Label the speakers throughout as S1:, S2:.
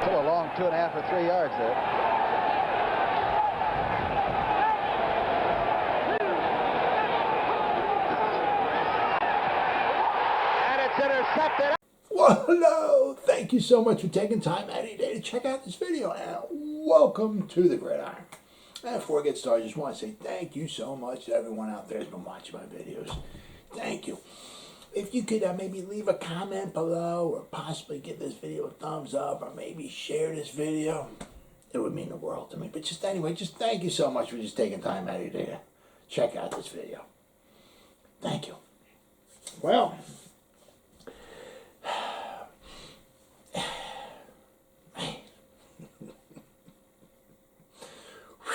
S1: Still a long 2.5 or 3 yards there. And it's intercepted.
S2: Well, hello. Thank you so much for taking time out of your day to check out this video. And welcome to the Gridiron. And before I get started, I just want to say thank you so much to everyone out there who's been watching my videos. Thank you. If you could maybe leave a comment below or possibly give this video a thumbs up or maybe share this video, it would mean the world to me. But just anyway, just thank you so much for just taking time out of your day to check out this video. Thank you. Well,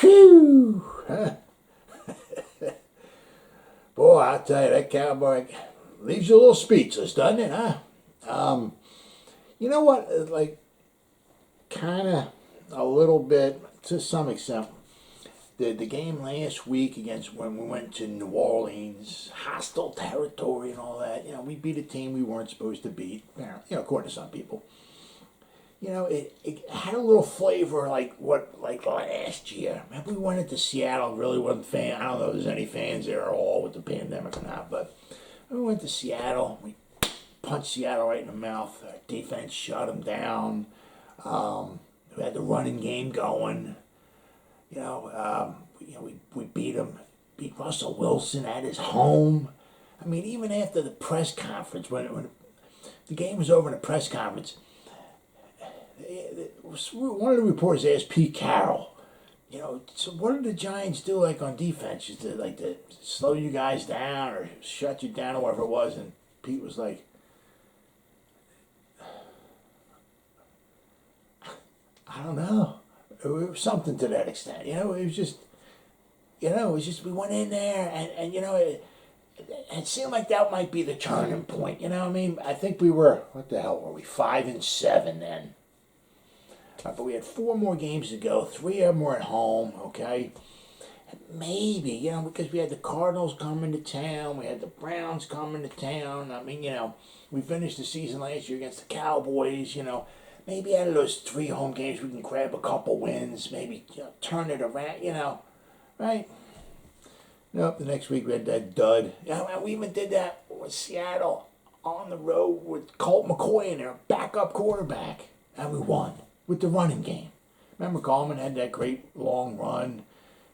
S2: whew. Boy, I'll tell you, that Cowboy leaves you a little speechless, doesn't it, huh? You know what, like, kind of a little bit, to some extent, the game last week against when we went to New Orleans, hostile territory and all that, you know, we beat a team we weren't supposed to beat, you know, according to some people. You know, it had a little flavor like last year. Remember we went into Seattle, really wasn't fan. I don't know if there's any fans there at all with the pandemic or not, but we went to Seattle. We punched Seattle right in the mouth. Our defense shut them down. We had the running game going. We beat them. Beat Russell Wilson at his home. I mean, even after the press conference, when the game was over in the press conference, one of the reporters asked Pete Carroll, you know, so what did the Giants do like on defense? Just to slow you guys down or shut you down or whatever it was? And Pete was like, I don't know. It was something to that extent. You know, it was just we went in there and you know, it seemed like that might be the turning point. You know what I mean? I think we were, what the hell were we, 5-7 then. But we had 4 more games to go. 3 of them were at home, okay? And maybe, you know, because we had the Cardinals coming to town. We had the Browns coming to town. I mean, you know, we finished the season last year against the Cowboys, you know. Maybe out of those 3 home games, we can grab a couple wins. Maybe, you know, turn it around, you know, right? Nope, the next week we had that dud. Yeah, we even did that with Seattle on the road with Colt McCoy in their backup quarterback. And we won with the running game. Remember, Coleman had that great long run.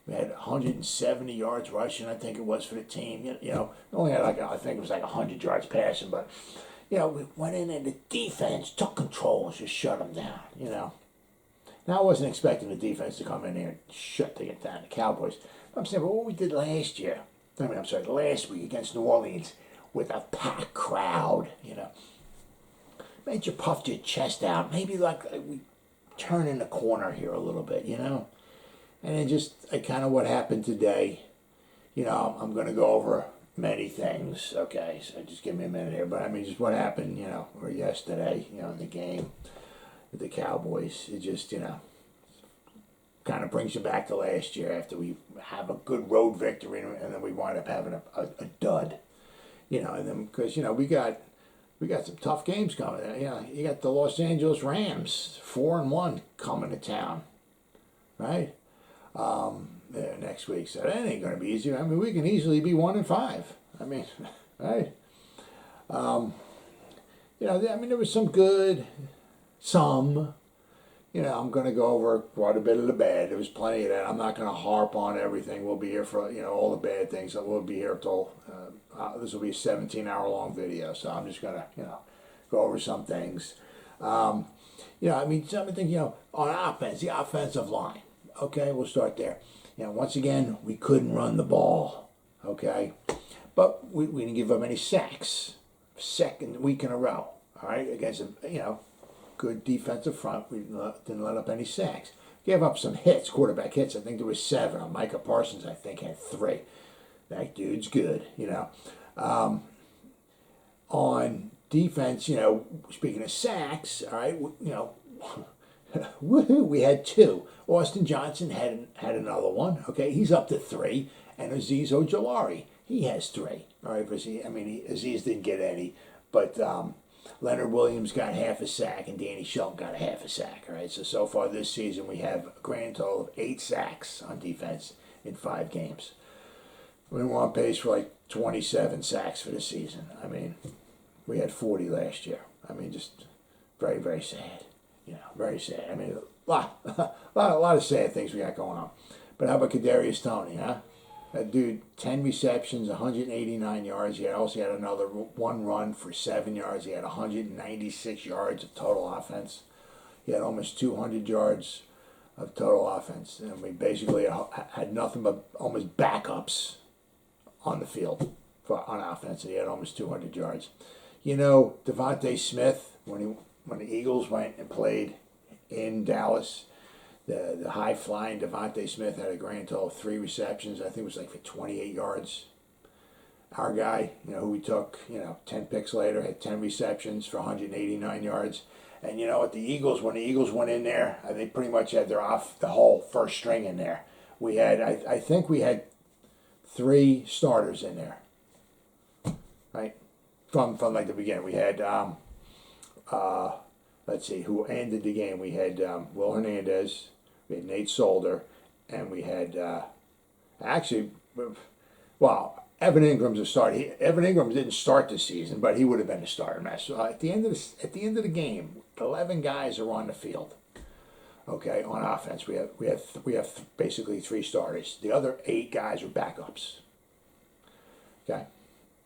S2: We had 170 yards rushing, I think it was, for the team. You know, only had I think it was 100 yards passing. But, you know, we went in and the defense took control and just shut them down, you know. Now, I wasn't expecting the defense to come in there and shut the Cowboys. I'm saying, but what we did last week against New Orleans with a packed crowd, you know, made you puff your chest out. Maybe like we turn in the corner here a little bit, you know. And then just kind of what happened today. You know, I'm going to go over many things, okay, so just give me a minute here. But I mean, just what happened, you know, or yesterday, you know, in the game with the Cowboys. It just, you know, kind of brings you back to last year after we have a good road victory and then we wind up having a dud, you know. And then because, you know, we got some tough games coming. You know, you got the Los Angeles Rams, 4-1 coming to town, right? Next week, so that ain't going to be easy. I mean, we can easily be 1-5. I mean, right? You know, I mean, there was some good, you know, I'm going to go over quite a bit of the bad. There was plenty of that. I'm not going to harp on everything. We'll be here for, you know, all the bad things. So we'll be here till, this will be a 17-hour-long video. So I'm just going to, you know, go over some things. You know, I mean, some of the things, you know, on offense, the offensive line. Okay, we'll start there. You know, once again, we couldn't run the ball. Okay, but we didn't give up any sacks. Second week in a row. All right, against a, you know, good defensive front. We didn't let up any sacks. Gave up some hits, quarterback hits. I think there was 7. Micah Parsons, I think, had 3. That dude's good, you know. On defense, you know, speaking of sacks, all right, you know, woohoo, we had 2. Austin Johnson had another one. Okay, he's up to 3. And Azeez Ojulari, he has 3. All right, I mean, Azeez didn't get any, but Leonard Williams got half a sack, and Danny Shelton got a half a sack. All right, so far this season we have a grand total of 8 sacks on defense in 5 games. We're on pace for like 27 sacks for the season. I mean, we had 40 last year. I mean, just very, very sad. Very sad. I mean, a lot of sad things we got going on. But how about Kadarius Toney, huh? That dude, 10 receptions, 189 yards. He also had another 1 run for 7 yards. He had 196 yards of total offense. He had almost 200 yards of total offense. And we basically had nothing but almost backups on the field on offense. And he had almost 200 yards. DeVonta Smith, when the Eagles went and played in Dallas, the high-flying DeVonta Smith had a grand total of 3 receptions. I think it was like for 28 yards. Our guy, who we took, 10 picks later, had 10 receptions for 189 yards. And what the Eagles, when the Eagles went in there, they pretty much had the whole first string in there. We had, I think we had 3 starters in there, right? From like the beginning. We had, let's see, who ended the game. We had Will Hernandez, we had Nate Solder, and we had, Evan Ingram's a starter. Evan Ingram didn't start the season, but he would have been a starter. So at the end of the game, 11 guys are on the field. Okay, on offense, we have basically 3 starters. The other 8 guys are backups. Okay,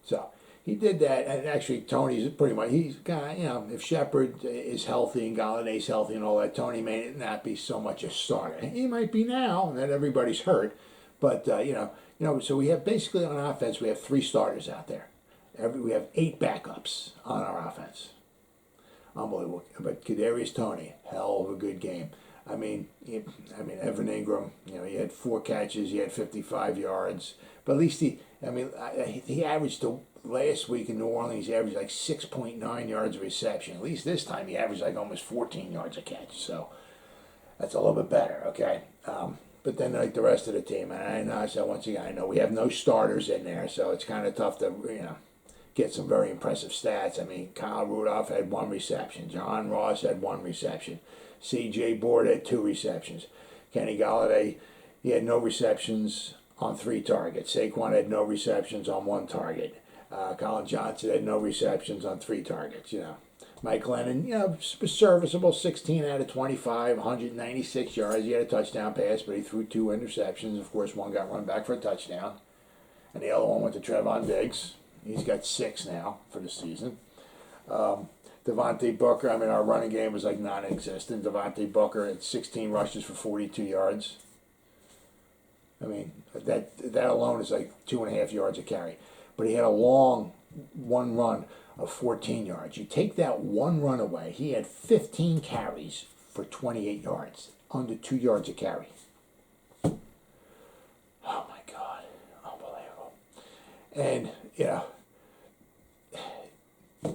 S2: so he did that, and actually Tony's pretty much, he's got, if Shepard is healthy and Galladay's healthy and all that, Tony may not be so much a starter. He might be now, and that everybody's hurt, but so we have basically on offense we have 3 starters out there. We have 8 backups on our offense. Unbelievable. But Kadarius Toney, hell of a good game. I mean, Evan Ingram, he had 4 catches, he had 55 yards, but at least he averaged last week in New Orleans, he averaged like 6.9 yards of reception. At least this time he averaged like almost 14 yards a catch. So that's a little bit better, okay? But then like the rest of the team, and I said once again, I know we have no starters in there, so it's kind of tough to, get some very impressive stats. I mean, Kyle Rudolph had 1 reception. John Ross had 1 reception. C.J. Board had 2 receptions. Kenny Golladay, he had no receptions on 3 targets. Saquon had no receptions on 1 target. Colin Johnson had no receptions on 3 targets, Mike Lennon, was serviceable, 16 out of 25, 196 yards. He had a touchdown pass, but he threw 2 interceptions. Of course, 1 got run back for a touchdown. And the other one went to Trevon Diggs. He's got 6 now for the season. Devontae Booker, our running game was like non-existent. Devontae Booker had 16 rushes for 42 yards. That alone is like 2.5 yards a carry. But he had a long 1 run of 14 yards. You take that 1 run away, he had 15 carries for 28 yards, under 2 yards a carry. Oh my God, unbelievable. And,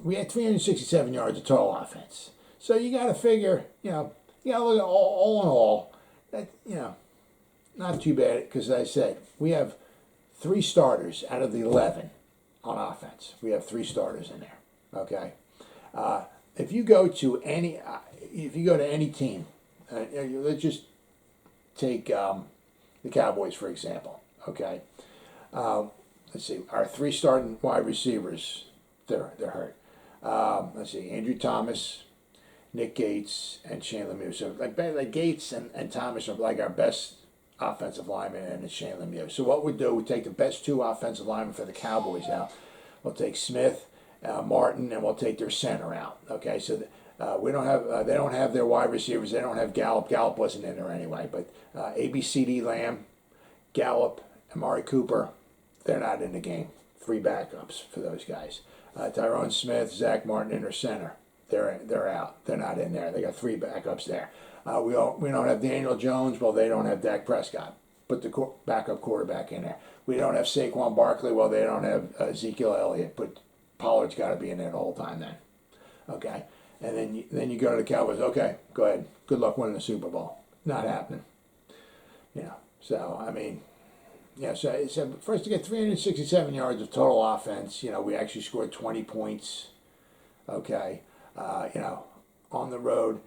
S2: we had 367 yards of total offense. So you got to figure, you got to look at all in all, that, not too bad, because as I said, we have 3 starters out of the 11 on offense. We have 3 starters in there. Okay, if you go to any team, let's just take the Cowboys for example. Okay, let's see, our 3 starting wide receivers, they're hurt. Let's see, Andrew Thomas, Nick Gates, and Shane Lemieux. So like Gates and Thomas are like our best offensive lineman, and it's Shane Lemieux. So what we do, we take the best 2 offensive linemen for the Cowboys out. We'll take Smith, Martin, and we'll take their center out. Okay, so we don't have they don't have their wide receivers. They don't have Gallup. Gallup wasn't in there anyway. But ABCD Lamb, Gallup, Amari Cooper, they're not in the game. 3 backups for those guys. Tyrone Smith, Zach Martin in their center. They're out. They're not in there. They got 3 backups there. We don't have Daniel Jones. Well, they don't have Dak Prescott. Put the backup quarterback in there. We don't have Saquon Barkley. Well, they don't have Ezekiel Elliott. But Pollard's got to be in there the whole time then. Okay, and then you go to the Cowboys. Okay, go ahead. Good luck winning the Super Bowl. Not happening. So so for us to get 367 yards of total offense, we actually scored 20 points. okay, on the road,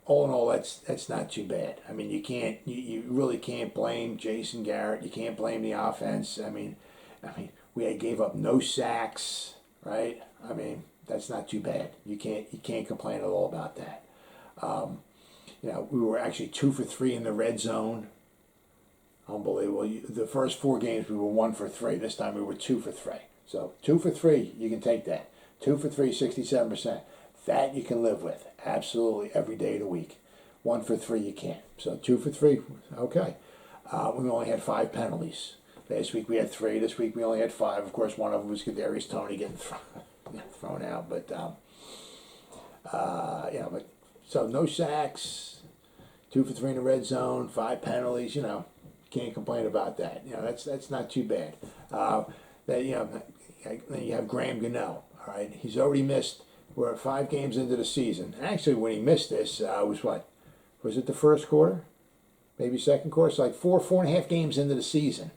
S2: all in all, that's not too bad. I mean, you really can't blame Jason Garrett. You can't blame the offense. I mean, we gave up no sacks, right? I mean, that's not too bad. You can't complain at all about that. We were actually 2 for 3 in the red zone. Unbelievable. The first 4 games we were 1 for 3. This time we were 2 for 3. So 2 for 3, you can take that. 2 for 3, 67%. That you can live with. Absolutely every day of the week. 1 for 3, you can't. So 2 for 3, okay. We only had 5 penalties. Last week we had 3. This week we only had 5. Of course, one of them was Kadarius Toney getting thrown out. But so no sacks. 2 for 3 in the red zone. 5 penalties. Can't complain about that. That's not too bad. Then you have Graham Gano. All right, he's already missed. We're 5 games into the season. Actually, when he missed this, was what? Was it the first quarter? Maybe second quarter? It's like 4.5 games into the season.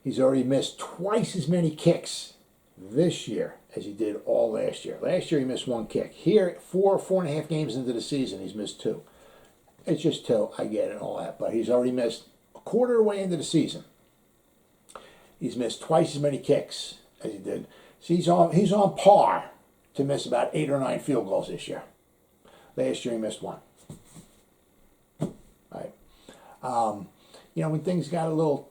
S2: He's already missed twice as many kicks this year as he did all last year. Last year he missed 1 kick. Here, 4.5 games into the season, he's missed 2. It's just 2. I get it and all that, but he's already missed a quarter of the way into the season. He's missed twice as many kicks as he did. So he's on par to miss about 8 or 9 field goals this year. Last year he missed 1. Right. When things got a little,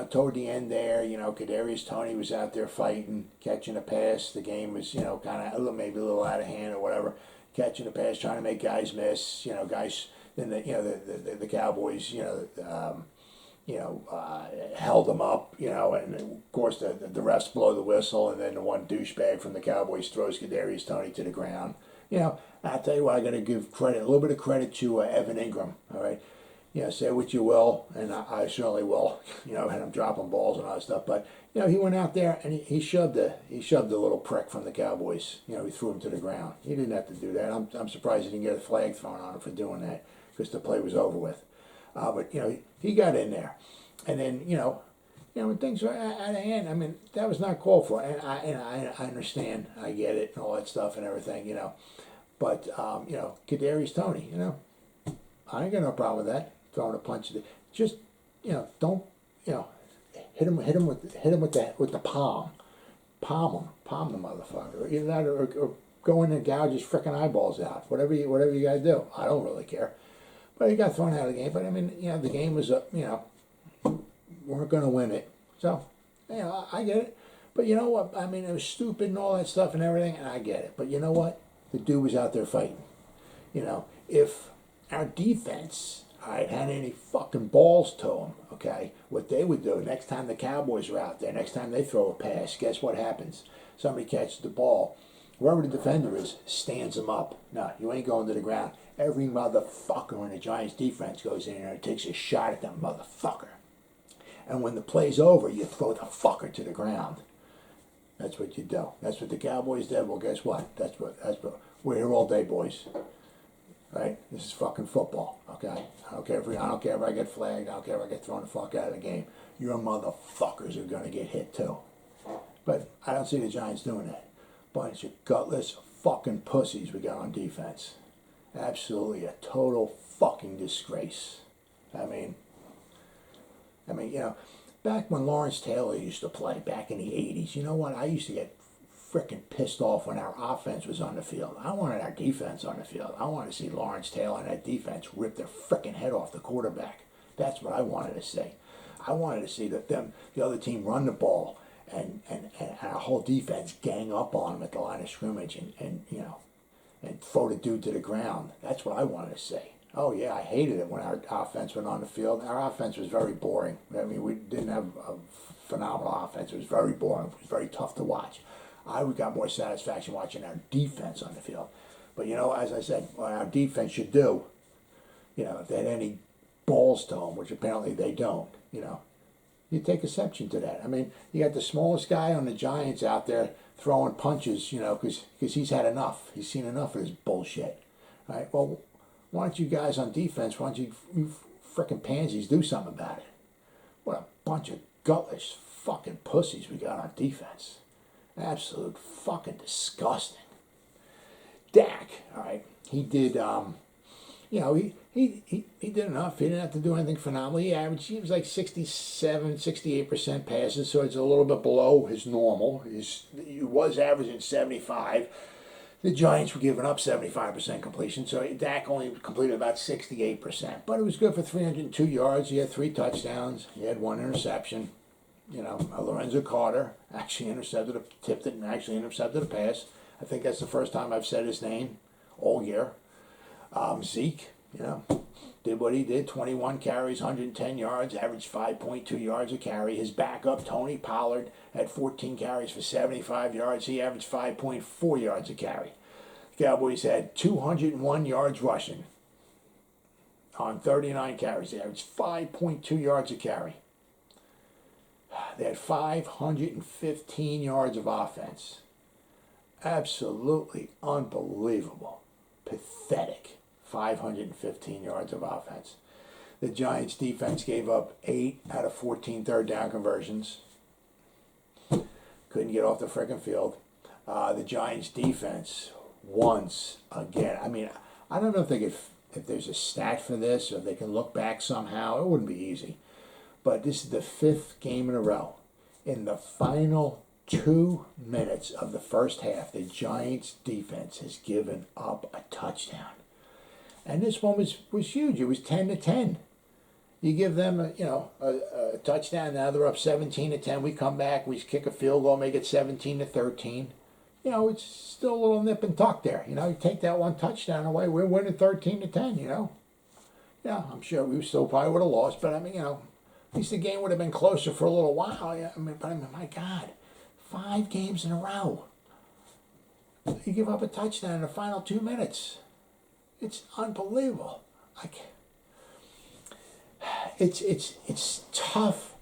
S2: toward the end there, Kadarius Toney was out there fighting, catching a pass. The game was, kind of maybe a little out of hand or whatever. Catching a pass, trying to make guys miss. Guys. Then the Cowboys, held them up, and of course the refs blow the whistle, and then the one douchebag from the Cowboys throws Kadarius Toney to the ground. I'll tell you what, I got to give credit, a little bit of credit to Evan Ingram. All right, say what you will, and I certainly will. And I'm dropping balls and all that stuff, but he went out there and he shoved the little prick from the Cowboys. He threw him to the ground. He didn't have to do that. I'm surprised he didn't get a flag thrown on him for doing that, because the play was over with. But he got in there, and then when things were out of hand, I mean, that was not called for, and I understand, I get it, and all that stuff and everything, But Kadarius Toney, I ain't got no problem with that. Throwing a punch, just don't hit him with the palm the motherfucker. Either that or go in and gouge his frickin' eyeballs out. Whatever you gotta do. I don't really care. But he got thrown out of the game. But I mean, the game was weren't gonna win it. So, I get it. But you know what? I mean, it was stupid and all that stuff and everything, and I get it. But you know what? The dude was out there fighting. If our defense, all right, had any fucking balls to them, okay, what they would do next time the Cowboys are out there, next time they throw a pass, guess what happens? Somebody catches the ball. Whoever the defender is stands them up. No, you ain't going to the ground. Every motherfucker in the Giants defense goes in there and takes a shot at that motherfucker. And when the play's over, you throw the fucker to the ground. That's what you do. That's what the Cowboys did. Well, guess what? That's what we're here all day, boys. Right? This is fucking football. Okay? I don't care if I get flagged. I don't care if I get thrown the fuck out of the game. Your motherfuckers are gonna get hit too. But I don't see the Giants doing that. Bunch of gutless fucking pussies we got on defense. Absolutely a total fucking disgrace. I mean, back when Lawrence Taylor used to play back in the 80s, you know what? I used to get freaking pissed off when our offense was on the field. I wanted our defense on the field. I wanted to see Lawrence Taylor and that defense rip their freaking head off the quarterback. That's what I wanted to see. I wanted to see the other team run the ball and our whole defense gang up on them at the line of scrimmage and throw the dude to the ground. That's what I wanted to see. Oh yeah, I hated it when our offense went on the field. Our offense was very boring. I mean, we didn't have a phenomenal offense. It was very boring. It was very tough to watch. I got more satisfaction watching our defense on the field. But as I said, what our defense should do, if they had any balls to them, which apparently they don't, you take exception to that. I mean, you got the smallest guy on the Giants out there throwing punches, because he's had enough. He's seen enough of this bullshit. All right, well, why don't you guys on defense, why don't you frickin' pansies do something about it? What a bunch of gutless fucking pussies we got on defense. Absolute fucking disgusting. Dak, all right, he did, he did enough. He didn't have to do anything phenomenal. He was like 67, 68% passes, so it's a little bit below his normal. He was averaging 75. The Giants were giving up 75% completion, so Dak only completed about 68%. But it was good for 302 yards. He had 3 touchdowns. He had 1 interception. Lorenzo Carter actually tipped it and actually intercepted a pass. I think that's the first time I've said his name all year. Zeke, did what he did, 21 carries, 110 yards, averaged 5.2 yards a carry. His backup, Tony Pollard, had 14 carries for 75 yards. He averaged 5.4 yards a carry. The Cowboys had 201 yards rushing on 39 carries. They averaged 5.2 yards a carry. They had 515 yards of offense. Absolutely unbelievable. Pathetic. 515 yards of offense. The Giants defense gave up 8 out of 14 third down conversions. Couldn't get off the frickin' field. The Giants defense, once again, I don't know if there's a stat for this or if they can look back somehow. It wouldn't be easy. But this is the 5th game in a row. In the final 2 minutes of the first half, the Giants defense has given up a touchdown. And this one was huge. It was 10-10. You give them a touchdown. Now they're up 17-10. We come back. We kick a field goal, make it 17-13. It's still a little nip and tuck there. You take that one touchdown away, we're winning 13-10. Yeah, I'm sure we still probably would have lost, but at least the game would have been closer for a little while. But my God, 5 games in a row. You give up a touchdown in the final 2 minutes. It's unbelievable. It's tough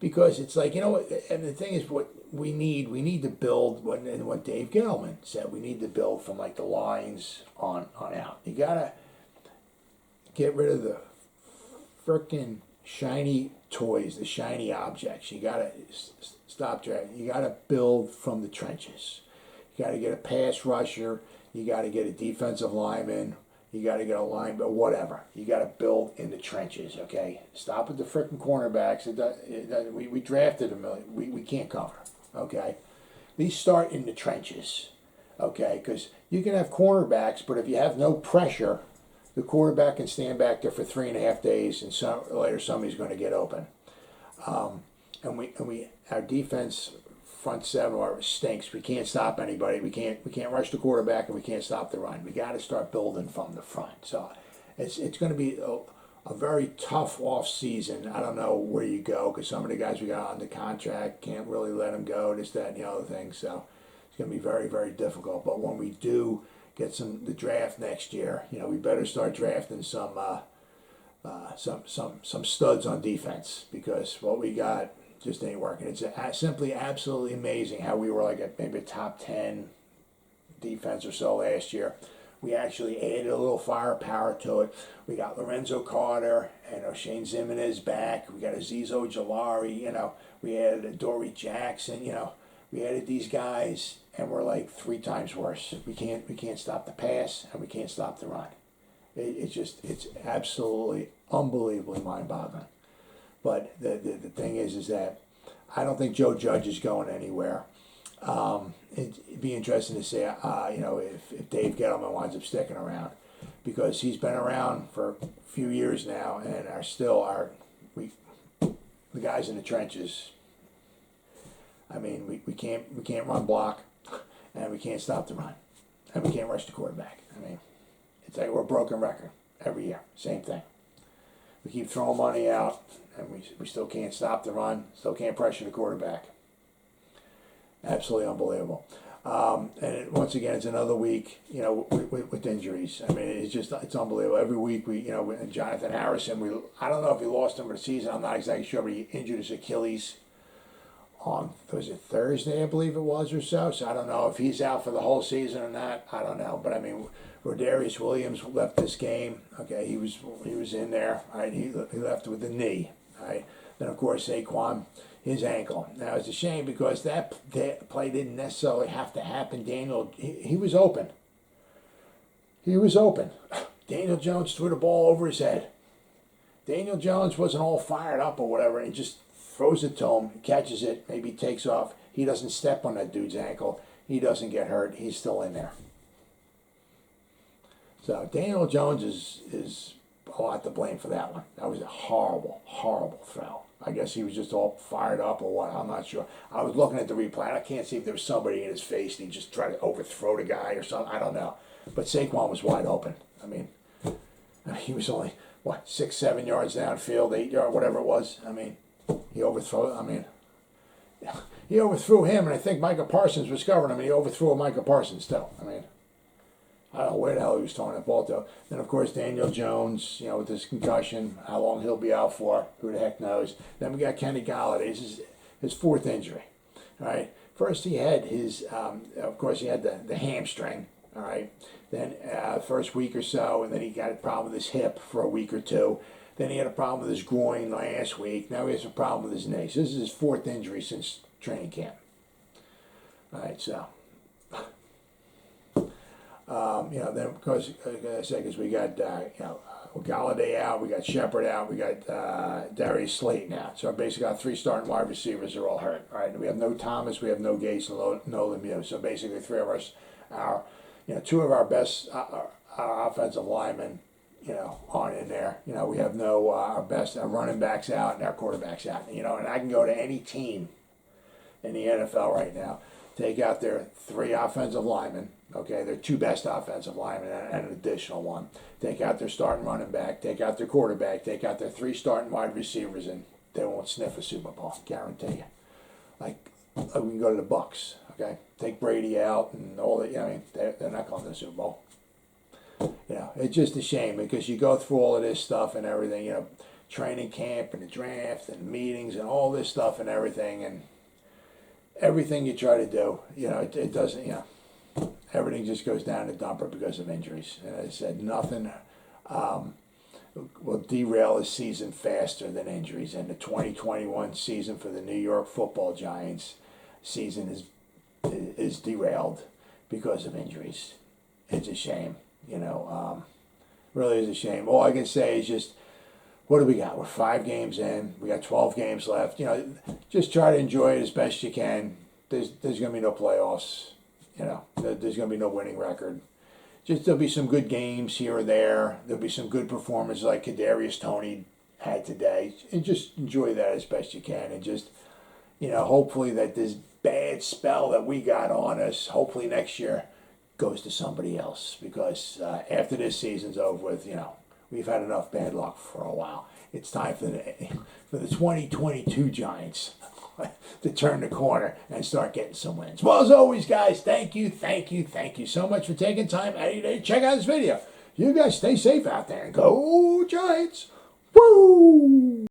S2: because it's like, and the thing is what we need to build, what Dave Gettleman said, we need to build from like the lines on out. You got to get rid of the frickin' shiny toys, the shiny objects. You got to stop dragging. You got to build from the trenches. You got to get a pass rusher. You got to get a defensive lineman. You got to get a lineman, whatever. You got to build in the trenches, okay? Stop at the frickin' cornerbacks. We drafted them. We can't cover, okay? At least start in the trenches, okay? Because you can have cornerbacks, but if you have no pressure, the quarterback can stand back there for 3.5 days, and later somebody's going to get open. Our defense front 7 stinks. We can't stop anybody. We can't rush the quarterback, and we can't stop the run. We got to start building from the front. So it's going to be a very tough off season. I don't know where you go because some of the guys we got on the contract can't really let them go. This, that, and the other thing. So it's going to be very, very difficult. But when we do get the draft next year, we better start drafting some studs on defense because what we got just ain't working. It's simply absolutely amazing how we were like maybe a top 10 defense or so last year. We actually added a little firepower to it. We got Lorenzo Carter and Oshane Ximines back. We got Azeez Ojulari. We added Adoree Jackson. We added these guys, and we're like 3 times worse. We can't stop the pass, and we can't stop the run. It's absolutely unbelievably mind-boggling. But the thing is that I don't think Joe Judge is going anywhere. It'd be interesting to see, if Dave Gettleman winds up sticking around, because he's been around for a few years now, and the guys in the trenches. We can't run block, and we can't stop the run, and we can't rush the quarterback. It's like we're a broken record every year. Same thing. We keep throwing money out, and we still can't stop the run, still can't pressure the quarterback. Absolutely unbelievable. And once again, it's another week, with injuries. It's unbelievable. Every week with Jonathan Harrison, I don't know if he lost him for the season. I'm not exactly sure, but he injured his Achilles on, was it Thursday, I believe it was, or so. So I don't know if he's out for the whole season or not. I don't know. But Rodarius Williams left this game. Okay, he was in there. Right, he left with the knee. Right. Then of course Saquon, his ankle. Now it's a shame because that play didn't necessarily have to happen. Daniel, he was open. He was open. Daniel Jones threw the ball over his head. Daniel Jones wasn't all fired up or whatever, and he just throws it to him, catches it, maybe takes off. He doesn't step on that dude's ankle. He doesn't get hurt. He's still in there. So Daniel Jones is a lot to blame for that one. That was a horrible, horrible throw. I guess he was just all fired up or what. I'm not sure. I was looking at the replay. I can't see if there was somebody in his face and he just tried to overthrow the guy or something. I don't know. But Saquon was wide open. I mean, he was only, 6, 7 yards downfield, 8 yards, whatever it was. I mean, he overthrew him, and I think Micah Parsons was covering him, and he overthrew Micah Parsons too. I mean, I don't know where the hell he was throwing that ball to. Then, of course, Daniel Jones, with his concussion, how long he'll be out for, who the heck knows. Then we got Kenny Golladay. This is his fourth injury. All right. First, he had his, of course, he had the hamstring. All right. Then, first week or so, and then he got a problem with his hip for a week or two. Then he had a problem with his groin last week. Now he has a problem with his knee. So this is his fourth injury since training camp. All right, so. Then of course, like I said, because we got Golladay out, we got Shepard out, we got Darius Slayton out. So basically, our 3 starting wide receivers are all hurt. All right, we have no Thomas, we have no Gates, and no Lemieux. So basically, 3 of us, 2 of our best our offensive linemen, aren't in there. We have no our best running backs out and our quarterbacks out. And I can go to any team in the NFL right now, take out their 3 offensive linemen. Okay, their 2 best offensive linemen and an additional one. Take out their starting running back, take out their quarterback, take out their 3 starting wide receivers, and they won't sniff a Super Bowl, guarantee you. Like we can go to the Bucks, okay? Take Brady out and all that. They're not going to the Super Bowl. It's just a shame because you go through all of this stuff and everything, training camp and the draft and the meetings and all this stuff and everything everything you try to do, it doesn't, everything just goes down the dumper because of injuries. And as I said, nothing will derail a season faster than injuries. And the 2021 season for the New York Football Giants season is derailed because of injuries. It's a shame, really is a shame. All I can say is just, what do we got? We're 5 games in. We got 12 games left. Just try to enjoy it as best you can. There's going to be no playoffs. There's going to be no winning record. Just there'll be some good games here or there. There'll be some good performances like Kadarius Toney had today. And just enjoy that as best you can. And just, hopefully that this bad spell that we got on us, hopefully next year goes to somebody else. Because after this season's over with, we've had enough bad luck for a while. It's time for the 2022 Giants to turn the corner and start getting some wins. Well, as always, guys, thank you so much for taking time out of your day to check out this video. You guys stay safe out there and go Giants. Woo!